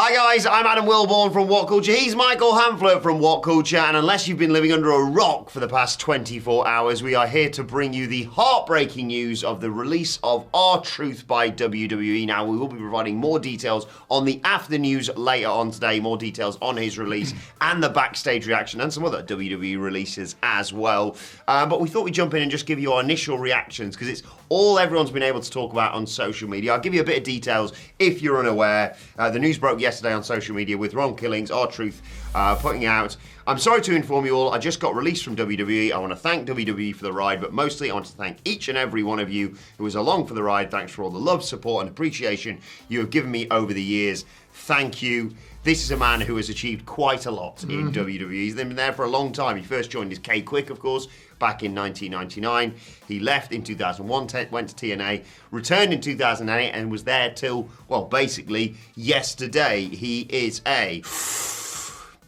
Hi guys, I'm Adam Wilbourn from WhatCulture. He's Michael Hamflett from WhatCulture, and unless you've been living under a rock for the past 24 hours, we are here to bring you the heartbreaking news of the release of RTruths by WWE. Now, we will be providing more details on the after news later on today, more details on his release and the backstage reaction and some other WWE releases as well. But we thought we'd jump in and just give you our initial reactions because it's all everyone's been able to talk about on social media. I'll give you a bit of details if you're unaware. The news broke yesterday on social media with Ron Killings, RTruth, putting out, "I'm sorry to inform you all, I just got released from WWE. I want to thank WWE for the ride, but mostly I want to thank each and every one of you who was along for the ride. Thanks for all the love, support, and appreciation you have given me over the years. Thank you." This is a man who has achieved quite a lot in WWE. He's been there for a long time. He first joined as K-Quick, of course, back in 1999. He left in 2001, went to TNA, returned in 2008, and was there till, well, basically yesterday. He is a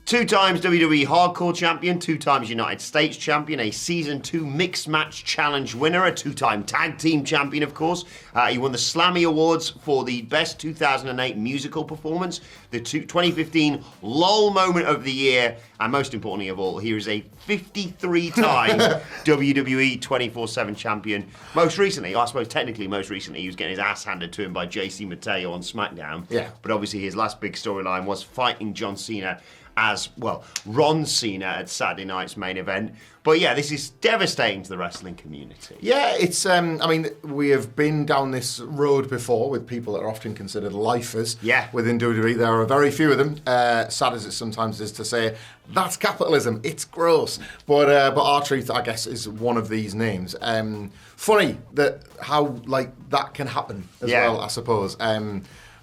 2 times WWE Hardcore Champion, 2 times United States Champion, a Season 2 Mixed Match Challenge winner, a 2-time Tag Team Champion, of course. He won the Slammy Awards for the Best 2008 Musical Performance, the 2015 LOL Moment of the Year, and most importantly of all, he is a 53-time WWE 24/7 Champion. Most recently, I suppose technically most recently, he was getting his ass handed to him by JC Mateo on SmackDown. Yeah. But obviously his last big storyline was fighting John Cena as, well, Ron Cena at Saturday night's main event. But yeah, this is devastating to the wrestling community. Yeah, it's, I mean, we have been down this road before with people that are often considered lifers within WWE. There are very few of them, sad as it sometimes is to say. That's capitalism, it's gross. But RTruth, I guess, is one of these names. Funny that how, like, that can happen as well, I suppose.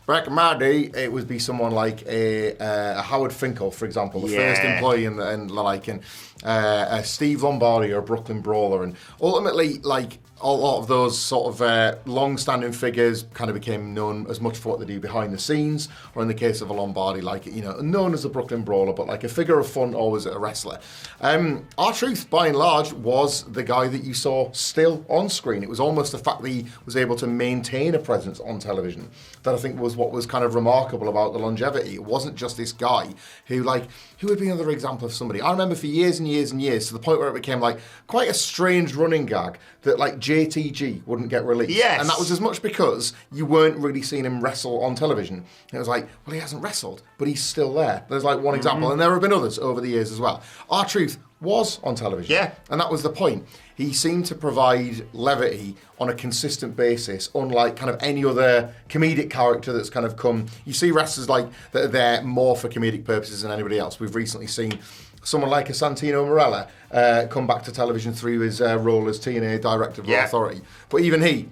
Back in my day, it would be someone like a Howard Finkel, for example, the first employee and Steve Lombardi or Brooklyn Brawler, and ultimately, like, a lot of those sort of long-standing figures kind of became known as much for what they do behind the scenes, or in the case of a Lombardi, like, you know, known as a Brooklyn Brawler, but like a figure of fun always a wrestler. RTruth, by and large, was the guy that you saw still on screen. It was almost the fact that he was able to maintain a presence on television that I think was what was kind of remarkable about the longevity. It wasn't just this guy who would be another example of somebody. I remember for years and years and years, to the point where it became like quite a strange running gag that like JTG wouldn't get released. Yes. And that was as much because you weren't really seeing him wrestle on television. And it was like, well, he hasn't wrestled, but he's still there. There's like one example, and there have been others over the years as well. RTruth was on television. Yeah. And that was the point. He seemed to provide levity on a consistent basis, unlike kind of any other comedic character that's kind of come. You see wrestlers like that are there more for comedic purposes than anybody else. We've recently seen someone like a Santino Marella come back to television through his role as TNA Director of Raw Authority. But even he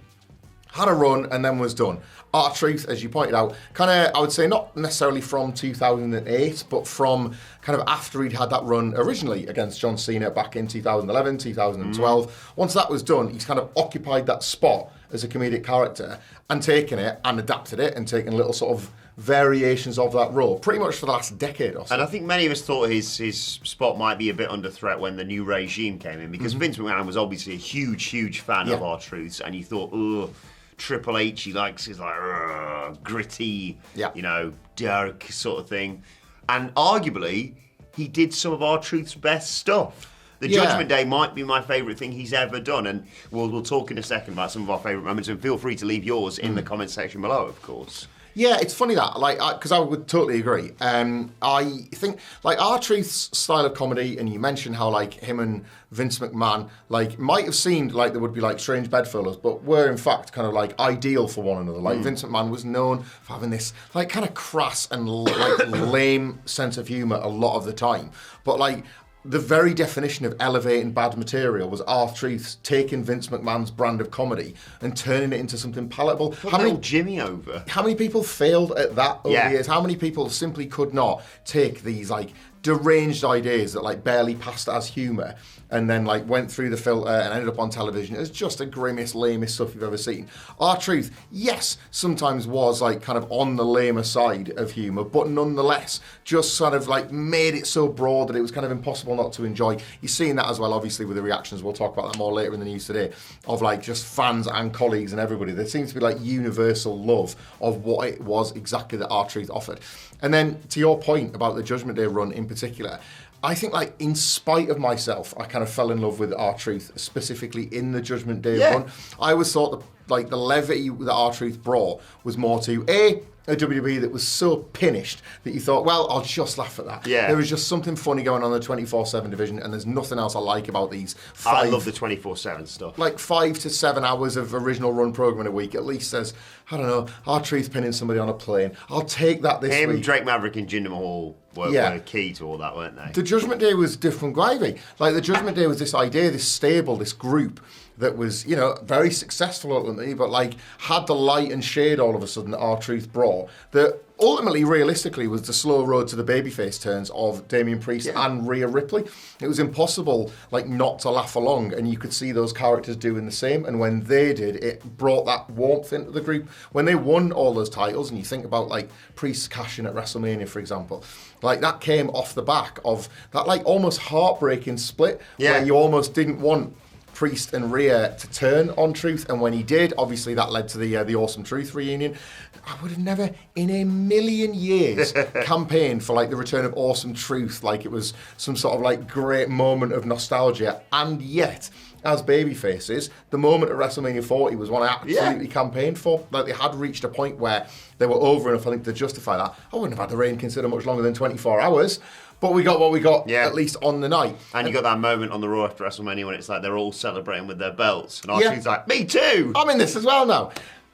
had a run and then was done. RTruth, as you pointed out, kind of, I would say, not necessarily from 2008, but from kind of after he'd had that run originally against John Cena back in 2011, 2012. Once that was done, he's kind of occupied that spot as a comedic character and taken it and adapted it and taken little sort of variations of that role, pretty much for the last decade or so. And I think many of us thought his spot might be a bit under threat when the new regime came in, because Vince McMahon was obviously a huge fan of RTruths, and you thought, oh, Triple H, he likes his like gritty, you know, dark sort of thing. And arguably, he did some of RTruth's best stuff. The Judgment Day might be my favourite thing he's ever done, and we'll talk in a second about some of our favourite moments, and feel free to leave yours in the comment section below, of course. Yeah, it's funny that, like, because I would totally agree. I think, like, RTruth's style of comedy, and you mentioned how, like, him and Vince McMahon, like, might have seemed like they would be, like, strange bedfellows, but were, in fact, kind of, like, ideal for one another. Like, Vince McMahon was known for having this, like, kind of crass and, like, lame sense of humour a lot of the time. But, like, the very definition of elevating bad material was RTruth's taking Vince McMahon's brand of comedy and turning it into something palatable. How many Jimmy over? How many people failed at that over the years? How many people simply could not take these like deranged ideas that like barely passed as humour and then like went through the filter and ended up on television as just the grimmest, lamest stuff you've ever seen. R-Truth, yes, sometimes was like kind of on the lamer side of humour, but nonetheless just sort of like made it so broad that it was kind of impossible not to enjoy. You're seeing that as well, obviously, with the reactions. We'll talk about that more later in the news today, of like just fans and colleagues and everybody. There seems to be like universal love of what it was exactly that R-Truth offered. And then to your point about the Judgment Day run in particular, I think, like, in spite of myself, I kind of fell in love with R-Truth, specifically in the Judgment Day run. I always thought the levity that R-Truth brought was more to a WWE that was so pinished that you thought, well, I'll just laugh at that. Yeah. There was just something funny going on in the 24/7 division, and there's nothing else I like about these I love the 24/7 stuff. Like 5 to 7 hours of original run program in a week. At least there's, I don't know, R-Truth pinning somebody on a plane. I'll take that this week. Drake Maverick and Jinder Mahal were key to all that, weren't they? The Judgment Day was different gravy. Like, the Judgment Day was this idea, this stable, this group that was, you know, very successful ultimately, but like had the light and shade all of a sudden that R-Truth brought, that ultimately, realistically, was the slow road to the babyface turns of Damian Priest and Rhea Ripley. It was impossible, like, not to laugh along, and you could see those characters doing the same, and when they did, it brought that warmth into the group. When they won all those titles, and you think about, like, Priest's cash-in at WrestleMania, for example, like, that came off the back of that, like, almost heartbreaking split, where you almost didn't want Priest and Rhea to turn on Truth, and when he did, obviously that led to the Awesome Truth reunion. I would have never in a million years campaigned for like the return of Awesome Truth like it was some sort of like great moment of nostalgia, and yet as babyfaces, the moment at WrestleMania 40 was one I absolutely campaigned for. Like, they had reached a point where they were over enough, I think, to justify that. I wouldn't have had the reign considered much longer than 24 hours. But we got what we got, at least on the night. And you got that moment on the Raw after WrestleMania when it's like they're all celebrating with their belts. And R-Truth's like, me too! I'm in this as well now.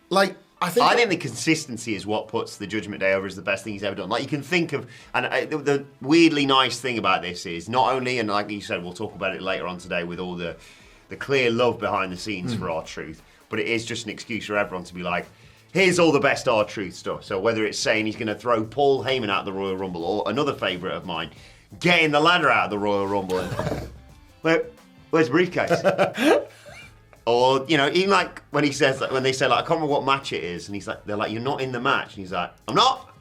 Like, I think the consistency is what puts the Judgment Day over as the best thing he's ever done. Like, you can think of, and the weirdly nice thing about this is not only, and like you said, we'll talk about it later on today with all the clear love behind the scenes for R-Truth, but it is just an excuse for everyone to be like, here's all the best R-Truth stuff. So whether it's saying he's going to throw Paul Heyman out of the Royal Rumble, or another favourite of mine, getting the ladder out of the Royal Rumble, and where's the briefcase? Or, you know, even like when he says, like, when they say, like, I can't remember what match it is, and he's like, they're like, you're not in the match, and he's like, I'm not.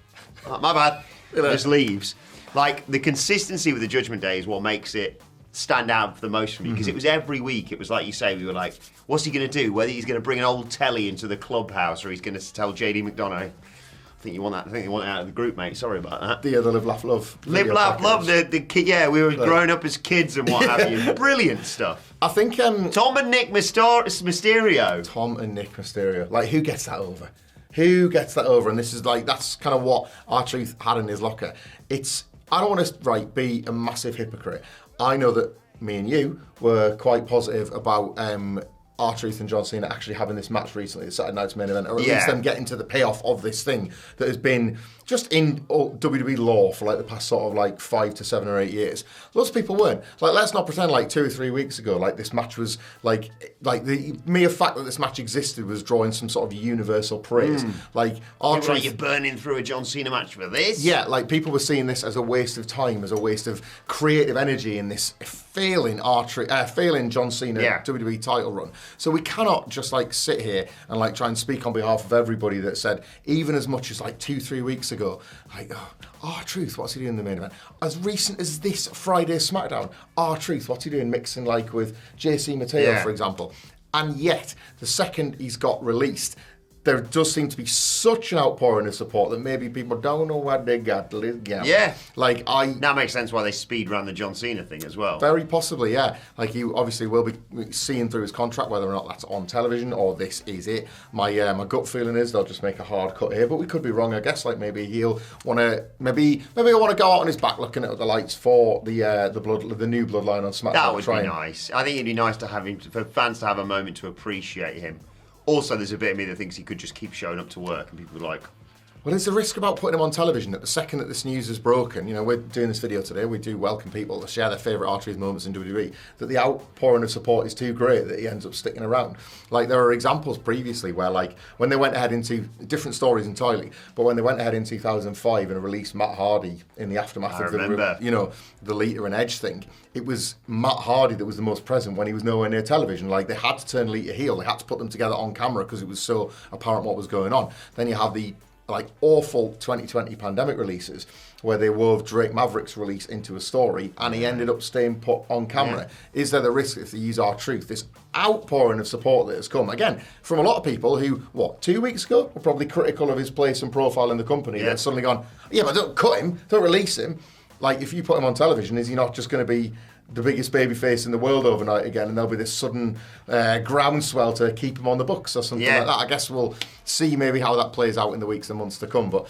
Oh, my bad. Just leaves. Like, the consistency with the Judgment Day is what makes it stand out for the most for me, because it was every week. It was like you say, we were like, what's he going to do? Whether he's going to bring an old telly into the clubhouse, or he's going to tell JD McDonough, I think you want that. I think you want it out of the group, mate. Sorry about that. The Live, Laugh, Love. Live, Laugh, Love. The kid. Yeah, we were growing up as kids and what have you. Brilliant stuff. I think Tom and Nick Mysterio. Tom and Nick Mysterio. Like, who gets that over? Who gets that over? And this is like, that's kind of what R-Truth had in his locker. It's, I don't want to be a massive hypocrite. I know that me and you were quite positive about R-Truth and John Cena actually having this match recently, the Saturday Night's Main Event, or at least them getting to the payoff of this thing that has been just in WWE lore for like the past sort of like 5 to 7 or 8 years. Lots of people weren't. Like, let's not pretend like 2 or 3 weeks ago, like this match was like the mere fact that this match existed was drawing some sort of universal praise. Like, R-Truth, you're burning through a John Cena match for this? Yeah, like people were seeing this as a waste of time, as a waste of creative energy in this failing John Cena WWE title run. So we cannot just like sit here and like try and speak on behalf of everybody that said, even as much as like 2-3 weeks ago, like, R-Truth, what's he doing in the main event? As recent as this Friday SmackDown, R-Truth, what's he doing mixing like with JC Mateo, for example? And yet, the second he's got released, there does seem to be such an outpouring of support that maybe people don't know what they got to live. Yeah. Like, that makes sense why they speed ran the John Cena thing as well. Very possibly, yeah. Like, you obviously will be seeing through his contract whether or not that's on television or this is it. My gut feeling is they'll just make a hard cut here, but we could be wrong, I guess. Like, maybe he'll want to, maybe he'll want to go out on his back looking at the lights for the new bloodline on SmackDown. That would be nice. I think it'd be nice to have him, for fans to have a moment to appreciate him. Also, there's a bit of me that thinks he could just keep showing up to work, and people are like, Well, there's a risk about putting him on television that the second that this news is broken, you know, we're doing this video today, we do welcome people to share their favourite R-Truth moments in WWE, that the outpouring of support is too great that he ends up sticking around. Like, there are examples previously where, like, when they went ahead into different stories entirely, but when they went ahead in 2005 and released Matt Hardy in the aftermath of the Lita and Edge thing, it was Matt Hardy that was the most present when he was nowhere near television. Like, they had to turn Lita heel, they had to put them together on camera because it was so apparent what was going on. Then you have the awful 2020 pandemic releases where they wove Drake Maverick's release into a story and he ended up staying put on camera. Is there the risk if they use R-Truth, this outpouring of support that has come, again, from a lot of people who, 2 weeks ago, were probably critical of his place and profile in the company, then suddenly gone, but don't cut him, don't release him. Like, if you put him on television, is he not just going to be the biggest babyface in the world overnight again, and there'll be this sudden groundswell to keep him on the books or something like that? I guess we'll see maybe how that plays out in the weeks and months to come. But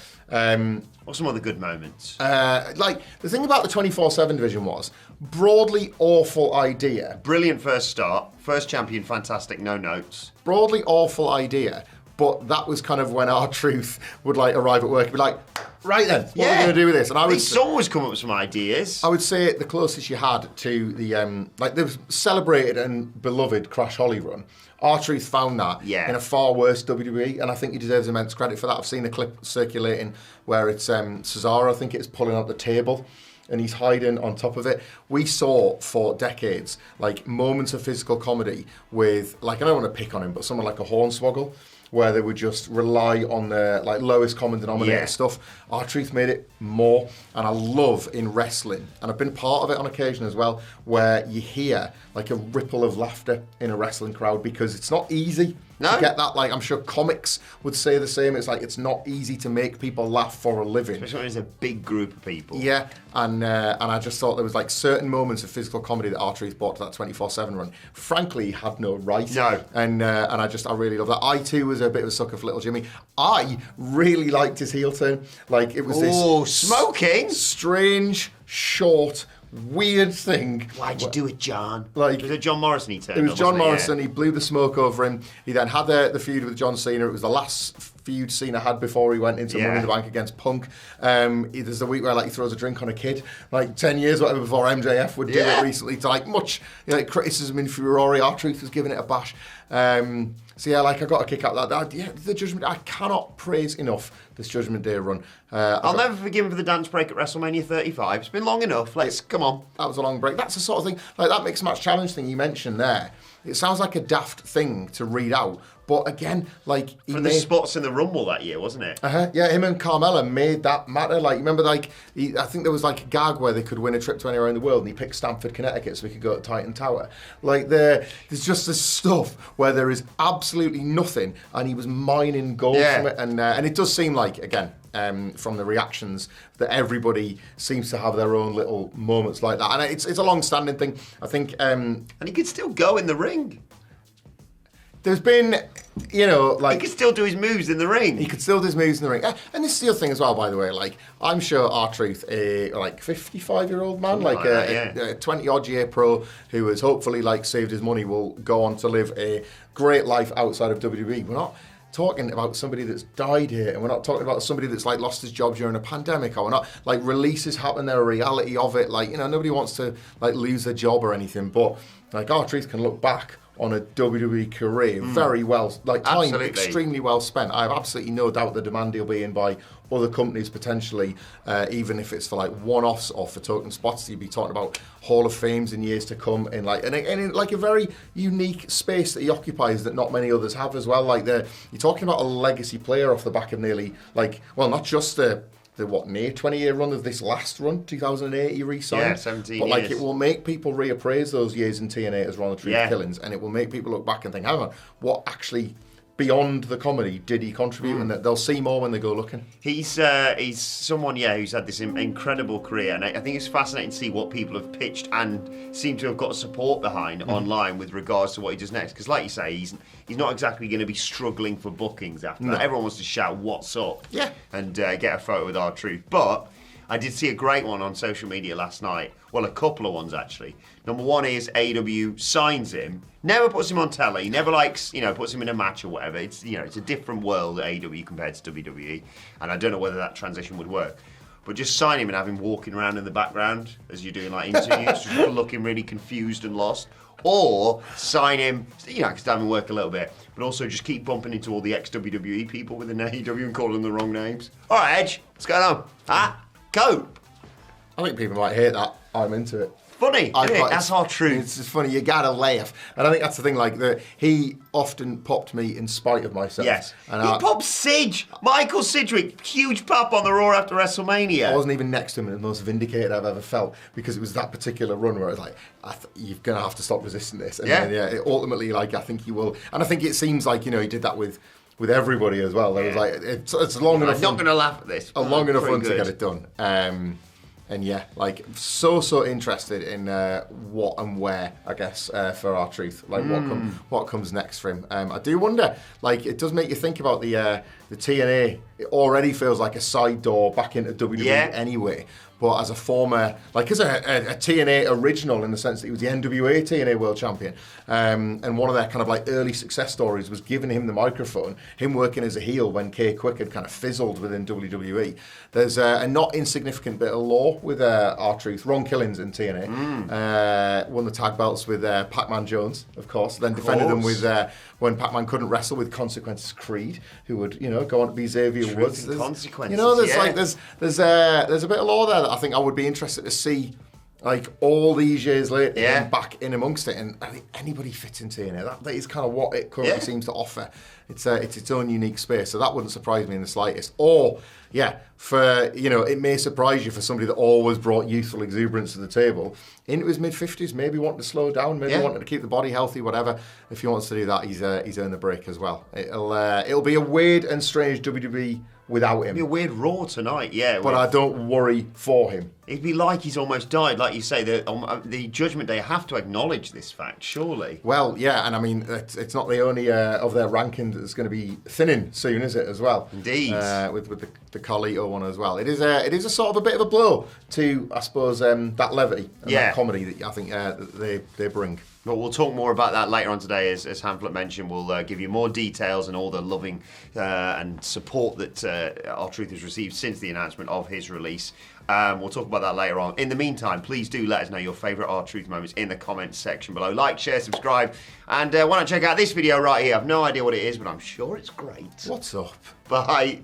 what's some other good moments? Like, the thing about the 24/7 division was, broadly awful idea. Brilliant first start. First champion, fantastic, no notes. Broadly awful idea. But that was kind of when R-Truth would arrive at work and be like, right then, what are we going to do with this? And He's always come up with some ideas. I would say the closest you had to the, the celebrated and beloved Crash Holly run, R-Truth found that in a far worse WWE, and I think he deserves immense credit for that. I've seen a clip circulating where it's Cesaro, I think it's pulling out the table, and he's hiding on top of it. We saw for decades, moments of physical comedy with, I don't want to pick on him, but someone like a Hornswoggle, where they would just rely on the lowest common denominator stuff. R-Truth made it more, and I love in wrestling, and I've been part of it on occasion as well, where you hear a ripple of laughter in a wrestling crowd, because it's not easy to get that. I'm sure comics would say the same. It's it's not easy to make people laugh for a living. Especially when it's a big group of people. Yeah, and I just thought there was certain moments of physical comedy that R-Truth brought to that 24/7 run. Frankly, he had no right. No. And I really love that. I too was a bit of a sucker for Little Jimmy. I really liked his heel turn. It was this smoking, strange, short, weird thing. Why'd you do it, John? Was it John Morrison he turned? It was John Morrison. He blew the smoke over him. He then had the feud with John Cena. It was the last feud Cena had before he went into Money in the Bank against Punk. There's the week where he throws a drink on a kid, 10 years whatever before MJF would do it recently. To much criticism in Furore, R-Truth was giving it a bash. I got a kick out of that. The Judgment Day, I cannot praise enough this Judgment Day run. I'll never forgive him for the dance break at WrestleMania 35. It's been long enough. Come on. That was a long break. That's the sort of thing, that mixed match challenge thing you mentioned there. It sounds like a daft thing to read out, but again, from the spots in the Rumble that year, wasn't it? Yeah, him and Carmella made that matter. Remember, I think there was a gag where they could win a trip to anywhere in the world, and he picked Stamford, Connecticut, so we could go to Titan Tower. There's just this stuff where there is absolutely nothing, and he was mining gold from it, and it does seem again, from the reactions, that everybody seems to have their own little moments like that, and it's a long-standing thing. I think, and he could still go in the ring. There's been, he could still do his moves in the ring. He could still do his moves in the ring. And this is the other thing as well, by the way. I'm sure R-Truth, a 55-year-old man, a 20-odd year pro who has hopefully saved his money, will go on to live a great life outside of WWE. We're not talking about somebody that's died here, and we're not talking about somebody that's lost his job during a pandemic, or we're not releases happen, they're a reality of it. Nobody wants to lose their job or anything, but R-Truth can look back on a WWE career very well, time extremely well spent. I have absolutely no doubt the demand he'll be in by other companies potentially, even if it's for one-offs or for token spots. You'd be talking about Hall of Fames in years to come, in in a very unique space that he occupies that not many others have as well. You're talking about a legacy player off the back of nearly not just the near 20-year run of this last run, 2008 he re-signed. 17 but years. It will make people reappraise those years in TNA as Ron the Truth Killings, and it will make people look back and think, hang on, what actually, beyond the comedy, did he contribute? And that they'll see more when they go looking. He's someone, who's had this incredible career, and I think it's fascinating to see what people have pitched and seem to have got support behind online with regards to what he does next. Because, like you say, he's not exactly going to be struggling for bookings after that. Everyone wants to shout, "What's up?" Yeah. And get a photo with R-Truth. But I did see a great one on social media last night. Well, a couple of ones actually. Number one is AEW signs him, never puts him on telly, never puts him in a match or whatever. It's it's a different world at AEW compared to WWE, and I don't know whether that transition would work. But just sign him and have him walking around in the background as you're doing like interviews, just looking really confused and lost. Or sign him, because have him work a little bit, but also just keep bumping into all the ex-WWE people within AEW and calling them the wrong names. All right, Edge, what's going on? Cope. I think people might hate that. I'm into it. Funny, that's RTruths. It's just funny. You gotta laugh, and I think that's the thing. Like he often popped me in spite of myself. Yes, and he popped Sidge, Michael Sidgwick, huge pop on the Raw after WrestleMania. I wasn't even next to him, and the most vindicated I've ever felt because it was that particular run where I was like, "You're gonna have to stop resisting this." And then, ultimately, I think he will, and I think it seems like he did that with everybody as well. There was like it's long enough. I'm not gonna laugh at this. Long enough run to get it done. And so interested in what and where, I guess, for RTruth. Like what comes next for him. I do wonder. Like it does make you think about the TNA. It already feels like a side door back into WWE anyway. But as a former, as a TNA original in the sense that he was the NWA TNA World Champion, and one of their kind of like early success stories was giving him the microphone, him working as a heel when Kay Quick had kind of fizzled within WWE. There's a not insignificant bit of lore with RTruth. Ron Killings in TNA won the tag belts with Pac-Man Jones, of course. Then defended them with when Pac-Man couldn't wrestle with Consequences Creed, who would go on to be Xavier Woods. Consequences. There's a bit of lore there that I think I would be interested to see, like all these years later, back in amongst it. And I think anybody fits into TNA. That is kind of what it currently seems to offer. It's its own unique space, so that wouldn't surprise me in the slightest. Or, it may surprise you for somebody that always brought youthful exuberance to the table. Into his mid-50s, maybe wanting to slow down, maybe wanting to keep the body healthy, whatever. If he wants to do that, he's earned the break as well. It'll be a weird and strange WWE without him. It'll be a weird Raw tonight, But I don't worry for him. It'd be like he's almost died. Like you say, the Judgment Day have to acknowledge this fact, surely. Well, yeah, and I mean, it's not the only of their rankings that's going to be thinning soon, is it, as well? Indeed. With the Carlito one as well. It is a sort of a bit of a blow to, I suppose, that levity and that comedy that I think they bring. But we'll talk more about that later on today. As Hamflett mentioned, we'll give you more details and all the loving and support that RTruth has received since the announcement of his release. We'll talk about that later on. In the meantime, please do let us know your favourite RTruth moments in the comments section below. Like, share, subscribe, and why not check out this video right here? I've no idea what it is, but I'm sure it's great. What's up? Bye.